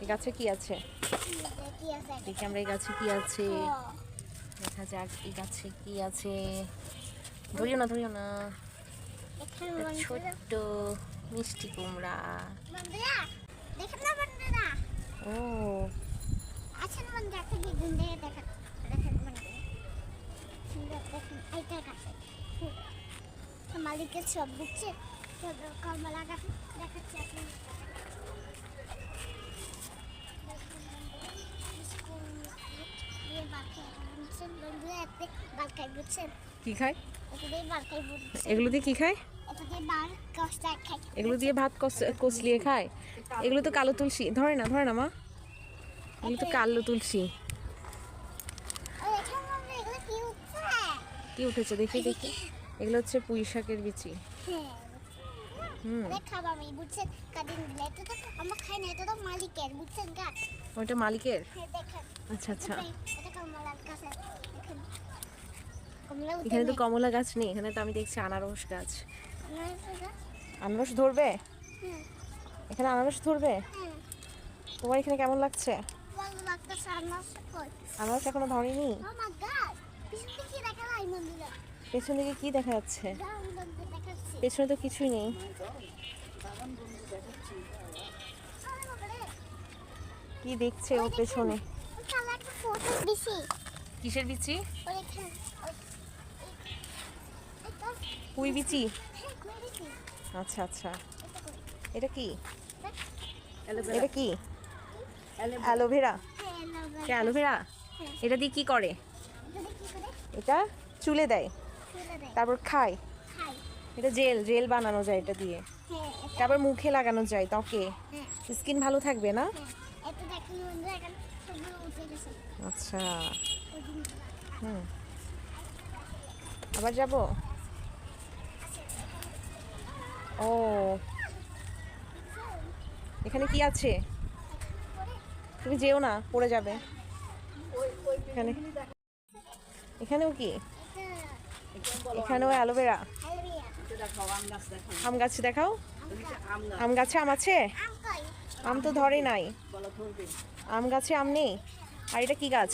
এই গাছে কি আছে দেখি আমরা, এই গাছে কি আছে দেখা যাক। এই গাছে কি আছে, ধরিও না ধরিও না। ছোট্ট মিষ্টি কুমড়া। ও মালিকের সব বুঝছে কমলা গাছ দেখাচ্ছে আপনি। কি খায় এগুলো দিয়ে? কি খায় এগুলো দিয়ে? ভাত কষলিয়ে খায়। এগুলো তো কালো তুলসী। ধরে না ধরে না মা, এগুলো তো কালো তুলসী। কি উঠেছে দেখি দেখি। এগুলো হচ্ছে পুঁই শাকের বিচি। ওটা মালিকের? আচ্ছা আচ্ছা। এখানে তো কমলা গাছ নেই, এখানে তো আমি দেখছি আনারস গাছ। আনারস ধরবে? এখানে আনারস ধরবে? তোমার এখানে কেমন লাগছে? আনারস এখনো ধরেনি। পেছন দিকে কি দেখা যাচ্ছে? পেছনে তো কিছুই নেই। কি দেখছে ও পেছনে? কিসের বিচি? পুঁই বিচি। আচ্ছা আচ্ছা। এটা কি? এটা কি? অ্যালোভেরা। অ্যালোভেরা এটা দিয়ে কি করে? এটা চুলে দেয়, তারপর খায়। এটা জেল জেল বানানো যায় এটা দিয়ে। তারপর মুখে লাগানো যায়, ত্বকে স্কিন ভালো থাকবে না? আচ্ছা। আবার যাব? ও এখানে কি আছে? তুমি যেও না, পড়ে যাবে। এখানে এখানেও কি? এখানেও অ্যালোভেরা। আম গাছ দেখাও। আম গাছে আম আছে? আম তো ধরে নাই। আম গাছে আম নেই। আর এটা কি গাছ?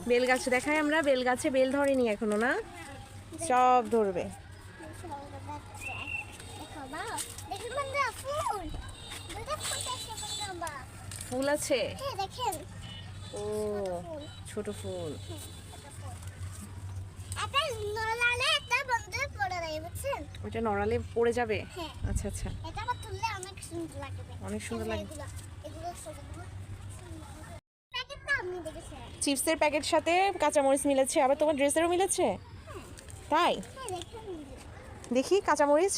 বেল গাছ দেখাই আমরা। বেল গাছে বেল ধরেনি এখনো না? সব ধরবে। ফুল আছে? ও ছোট ফুল। ওটা নড়ালে পড়ে যাবে? আচ্ছা আচ্ছা। অনেক সুন্দর লাগে। চিপসের প্যাকেট সাথে কাঁচামরিচ মিলেছে, আবার তোমার ড্রেসেরও মিলেছে। তাই দেখি কাঁচামরিচ,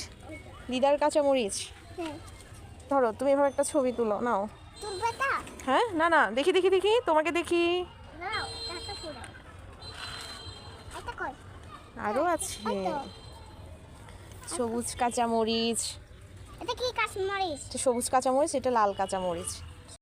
লিডার কাঁচামরিচ। ধরো তুমি এভাবে একটা ছবি তুলো নাও। হ্যাঁ না না, দেখি দেখি দেখি তোমাকে দেখি। আরো আছে সবুজ কাঁচামরিচ। এটা কি কাঁচামরিচ? সবুজ কাঁচামরিচ, এটা লাল কাঁচামরিচ।